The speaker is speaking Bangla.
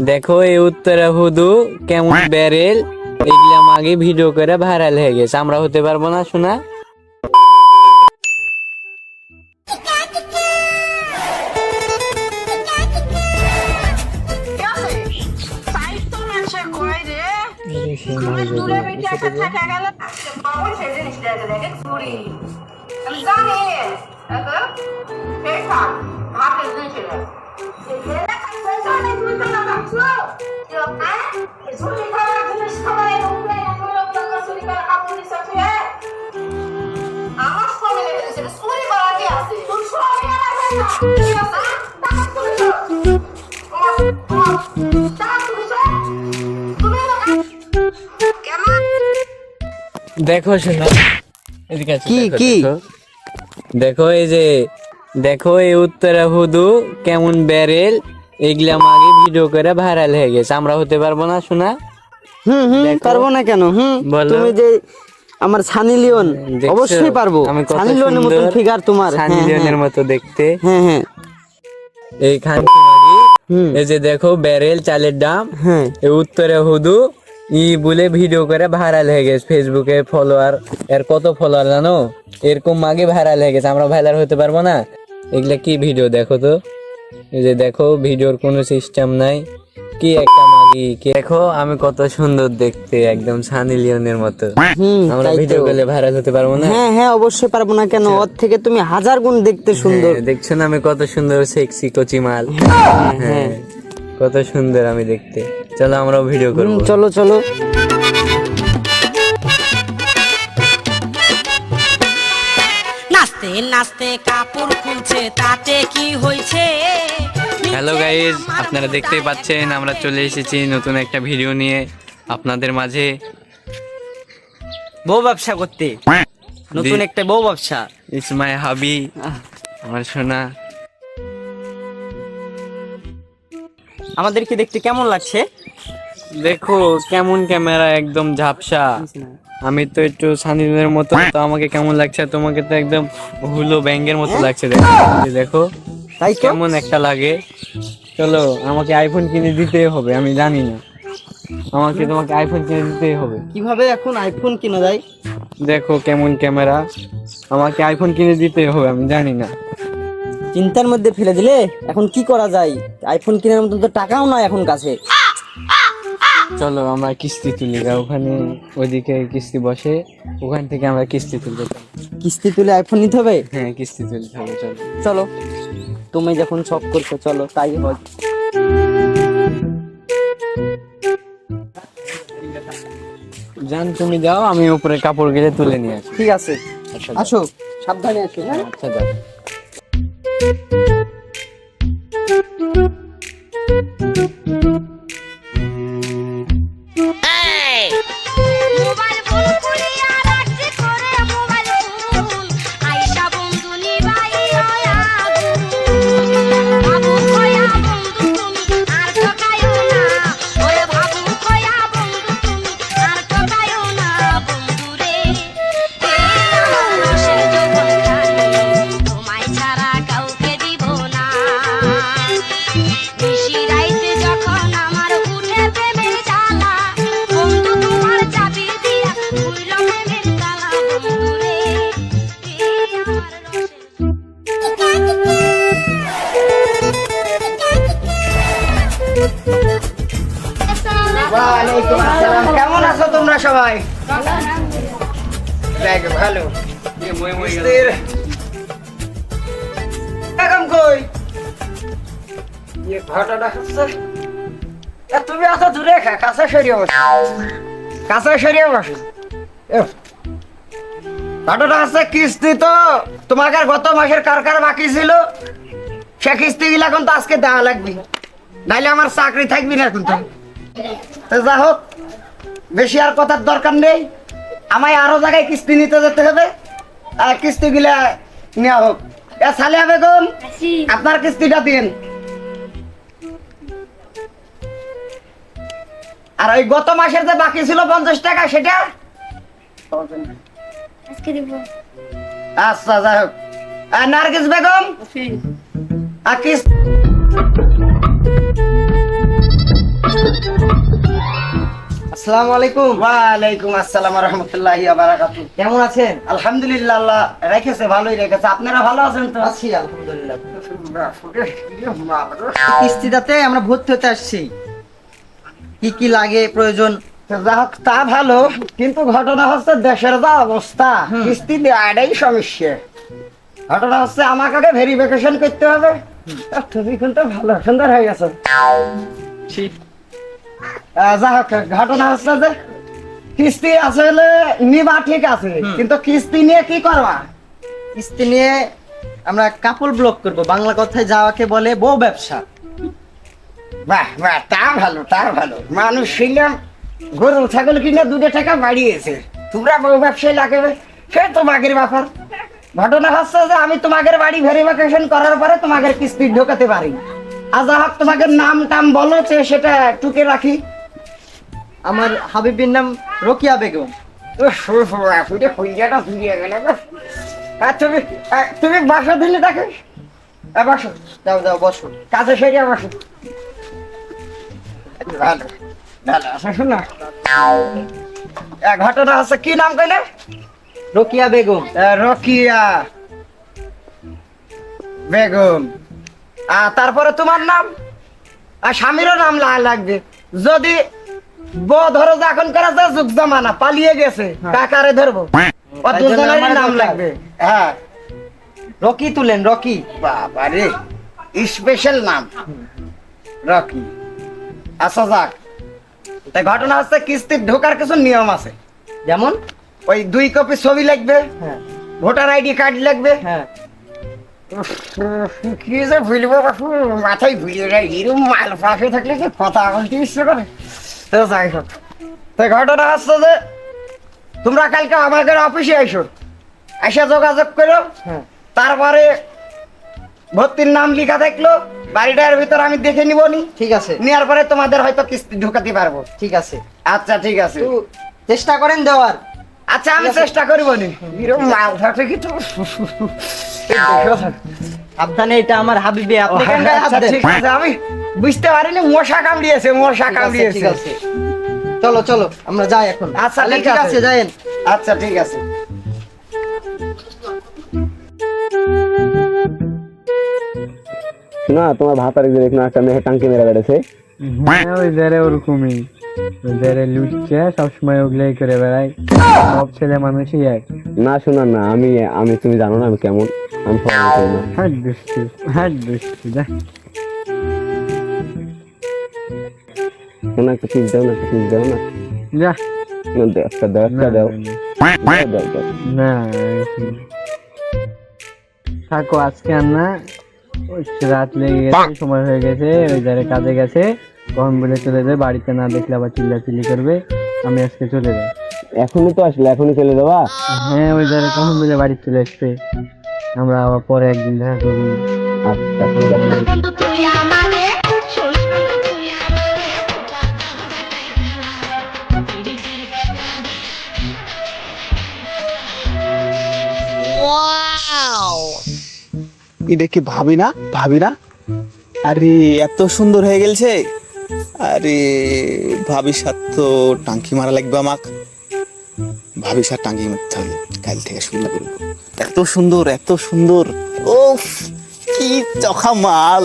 দেখো এই উত্তরা হুদু কেমন ব্যারেল, এগুলা আগে ভিডিও করে ভাইরাল হয়ে গেছে, আমরা হতে পারবো না শোনা। দেখো শোনা, এদিকে আসো, কি দেখো, কি দেখো। দেখো এই যে, দেখো এই উত্তরা হুদু কেমন ব্যারেল, এগুলা আগে ভিডিও করে ভাইরাল হয়ে গেছে, আমরা হতে পারবো না শোনা। দেখো। পারবো না কেন? বলো। তুমি যে আমার সানি লিওন, দেখছো? অবশ্যই পারবো। আমি কত সানি লিওনের মতন সুন্দর, ফিগার তোমার। সানি লিওনের মতো দেখতে। হ্যাঁ হ্যাঁ এই খানকি মাগি, হুম। এই যে দেখো ব্যারেল চালের দাম, হ্যাঁ এই উত্তরে হুদু বলে ভিডিও করে ভাইরাল হয়ে গেছে, ফেসবুকে ফলোয়ার, এর কত ফলোয়ার জানো, এরকম মাগে ভাইরাল হয়ে গেছে, আমরা ভাইরাল হতে পারবো না। এগুলা কি ভিডিও দেখো তো, এই যে দেখো ভিডিওর কোনো সিস্টেম নাই, কি একটা মাগি, কি দেখো আমি কত সুন্দর দেখতে, একদম সানি লিওনের মতো, আমরা তাই তো। ভিডিও করলে ভাইরাল হতে পারবো না। হ্যাঁ হ্যাঁ অবশ্যই পারবো না কেন, ওর থেকে তুমি হাজার গুণ দেখতে সুন্দর। হ্যাঁ, দেখছো না আমি কত সুন্দর সেক্সি কচি মাল, হ্যাঁ কত সুন্দর আমি দেখতে। চলো আমরাও ভিডিও করবো। চলো চলো। নাচতে নাচতে কাপড় খুলছে, তাতে কি হয়েছে? হ্যালো গাইজ, আপনারা দেখতেই পাচ্ছেন আমরা চলে এসেছি নতুন একটা ভিডিও নিয়ে আপনাদের মাঝে। বউ ব্যবসা করতে, নতুন একটা বউ ব্যবসা। ইটস মাই হাবি, আমার সোনা। আমাদেরকে দেখতে কেমন লাগছে? দেখো কেমন ক্যামেরা, একদম ঝাপসা, আমি তো একটু সানিদের মতো, তো আমাকে কেমন লাগছে, তোমাকে তো একদম হুলো ব্যাঙ্গের মতো লাগছে। দেখো এই দেখো তাই তো। কেমন একটা লাগে। চলো আমাকে আইফোন কিনে দিতেই হবে, আমি জানি না, তোমাকে আইফোন কিনে দিতেই হবে। কিভাবে এখন আইফোন কিনা যায়? দেখো কেমন ক্যামেরা, আমাকে আইফোন কিনে দিতেই হবে, আমি জানি না। চিন্তার মধ্যে ফেলে দিলে, এখন কি করা যায়? আইফোন কেনার মতন তো টাকাও নয় এখন কাছে। চলো আমরা কিস্তি তুলি, ওখানে ওইদিকে কিস্তি বসে, ওখান থেকে আমরা কিস্তি তুলবো। কিস্তি তুলে আইফোন নিতে হবে। হ্যাঁ কিস্তি তুলতে হবে, চলো। চলো, তুমি যখন শখ করছো চলো তাই হয়। জান তুমি যাও, আমি উপরে কাপড় গিলে তুলে নিয়ে আসি। ঠিক আছে, আচ্ছা আসো, সাবধানে আসো। হ্যাঁ আচ্ছা যাও। মোবাইল ফোন করিয়া রাখছি করে, মোবাইল ফোন আইসা বন্ধু নিবাই আগুন। বাবু কয়া বন্ধু তুমি আর ঠকায়ো না, ওরে বাবু কয়া বন্ধু তুমি আর ঠকায়ো না বন্ধু রে। আমার রসের যৌবন খানি, তোমায় ছাড়া কাউকে দিব না। নিশি রাইতে যখন আমার উঠে প্রেমের জ্বালা, বন্ধু তোমার চাবি দিয়া খুইল প্রেমের তালা বন্ধু রে। আমার রসের ওয়ালাইকুম আসসালাম। কেমন আছো তোমরা সবাই? দেখ ভালো। এখন কই ঘটনা হচ্ছে, তুমি এত দূরে কাছে সরিয়ে বসো, কাছে সরিয়ে বসো। ঘটনা হচ্ছে কিস্তি তো তোমাকে গত মাসের কার বাকি ছিল, সে কিস্তি গুলো এখন তো আজকে দেওয়া লাগবে, নাইলে আমার চাকরি থাকবি না এখন। তো যা হোক, বেশি আর কথার দরকার নেই, আমায় আরো জায়গায় কিস্তি নিতে যেতে হবে, আর কিস্তি গুলা নেওয়া হোক। সালিয়া বেগম, আপনার কিস্তিটা দিন। আর ওই গত মাসের যে বাকি ছিল 50 টাকা, সেটা আজকে দিব। আচ্ছা যাই হোক, নার্গিস বেগম আর কিস্তি আসসালামু আলাইকুম। ওয়ালাইকুম আসসালাম ওয়া রাহমাতুল্লাহি ওয়া বারাকাতুহু। কেমন আছেন? আলহামদুলিল্লাহ, আল্লাহ রেখেছে, ভালোই রেখেছে। আপনারা ভালো আছেন তো? আছি আলহামদুলিল্লাহ। কিস্তিটাতে আমরা ভর্তি হতে আসছি, কি কি লাগে প্রয়োজন? যা হোক, তা ভালো, কিন্তু ঘটনা হচ্ছে দেশের যা অবস্থা, কিস্তি দেওয়াটাই সমস্যা। ঘটনা হচ্ছে আমাকে আগে ভেরিফিকেশন করতে হবে। তুমি কিন্তু ভালো সুন্দর হয়ে গেছো। যা হোক, ঘটনা হচ্ছে যে কিস্তি আসলে নিবা ঠিক আছে, কিন্তু কিস্তি নিয়ে কি করবা? কিস্তি নিয়ে আমরা কাপড় ব্লক করব, বাংলা কথায় যাওয়াকে বলে বউ ব্যবসা। বাহ বাহ, তা ভালো, তা ভালো। মানুষ ছিলাম গরু ছাগল কিনে 2 টাকা বাড়িয়েছে, তোমরা বউ ব্যবসায় লাগাবে, সে তোমাদের ব্যাপার। ঘটনা হচ্ছে যে আমি তোমাদের বাড়ি ভেরিফিকেশন করার পরে তোমাদের কিস্তি ঢোকাতে পারি। আর যা হোক, তোমাদের নাম টাম বলো, সেটা টুকে রাখি। আমার হাবিবের নাম রোকিয়া বেগম। তুমি তুমি বাসা দিলে তাকে বাসো, যাও যাও বসো। কাছে সেরিয়া বাসো। ভালো ভালো, আচ্ছা শোনা, ঘটনা হচ্ছে কি নাম কইলে? রোকিয়া বেগম। রকিয়া বেগম। তারপরে তোমার নাম আর স্বামীরও নাম লাগবে। যদি বউ ধরো যে এখন করা যায় যুগ জামানা, পালিয়ে গেছে, কাকারে ধরবো, ও দুজনেরই নাম লাগবে। হ্যাঁ, রকি তুলেন, রকি। বাবারে, স্পেশাল নাম রকি। আচ্ছা যাক, তাই ঘটনা হচ্ছে কিস্তির ঢোকার কিছু নিয়ম আছে। যেমন? ওই 2 কপি ছবি লাগবে, হ্যাঁ ভোটার আইডি কার্ড লাগবে। হ্যাঁ। কি যে ভুলবো, মাথায় ভুলিয়ে যায়, এরকম মাল পাশে থাকলে কি কথা বলতে ইচ্ছে করে। তো যাই হোক, তাই ঘটনা হচ্ছে যে তোমরা কালকে আমাদের অফিসে আইসো, এসে যোগাযোগ করো। হ্যাঁ তারপরে ভর্তির নাম লেখা থাকলো, বাড়িটার ভিতর আমি দেখে নিব নি, ঠিক আছে নেওয়ার পরে তোমাদের হয়তো কিস্তি ঢুকাতে পারবো। ঠিক আছে। আচ্ছা ঠিক আছে, একটু চেষ্টা করেন দেওয়ার। আচ্ছা আমি চেষ্টা করবো নি। এরকম মাল থাকে কি তো। সাবধানে, এটা আমার হাবিবে, আপনি কেন গায়ে হাত আচ্ছা, দেন? ঠিক আছে, আমি বুঝতে পারিনি মশা কামড়িয়েছে, মশা ঠিক আছে, কামড়িয়েছে। ঠিক আছে। চলো চলো আমরা যাই এখন। আচ্ছা, তাহলে ঠিক আছে। যাইন। আচ্ছা ঠিক আছে। না তোমার ভাতার একদিন এখানে একটা মেয়ে টাঙ্কি মেরে বেড়েছে। হ্যাঁ, ওই ধারে ওরকমই, ওই ধারে লুটছে, সবসময় ওগুলাই করে বেড়ায়, সব ছেলে মানুষই এক। না শোনা না, আমি আমি তুমি জানো না আমি কেমন, আমি সবাই করি না। হ্যাঁ দুষ্টু, হ্যাঁ দুষ্টু, যা। শোনা, একটা পিস দাও না, একটা পিস দাও না। যা। না, দাও, একটা দাও, একটা দাও। দাও, দাও, দাও। না, থাকো আজকে আর না, ওই রাত লেগে গেছে, সময় হয়ে গেছে, ওই ধারে কাজে গেছে, কখন বলে চলে যায়, বাড়িতে না দেখলে আবার চিল্লাচিল্লি করবে। আমি আজকে চলে যাই। এখনই তো আসলে, এখনই চলে যাবা? হ্যাঁ, ওই ধারে কখন বলে বাড়ি চলে আসবে, আমরা আবার পরে একদিন দেখা করবো। আচ্ছা ঠিক আছে। বন্ধু তুই আমাকে তুই এটা কি ভাবি না, ভাবি না? আরে এত সুন্দর হয়ে গেছে। আরে ভাবির সাথে তো টাঙ্কি মারা লাগবে আমাক। ভাবির সাথে টাঙ্কি মারতে হবে, কাল থেকে শুরু করবো। এত সুন্দর, এত সুন্দর, ওফ কি চখা মাল।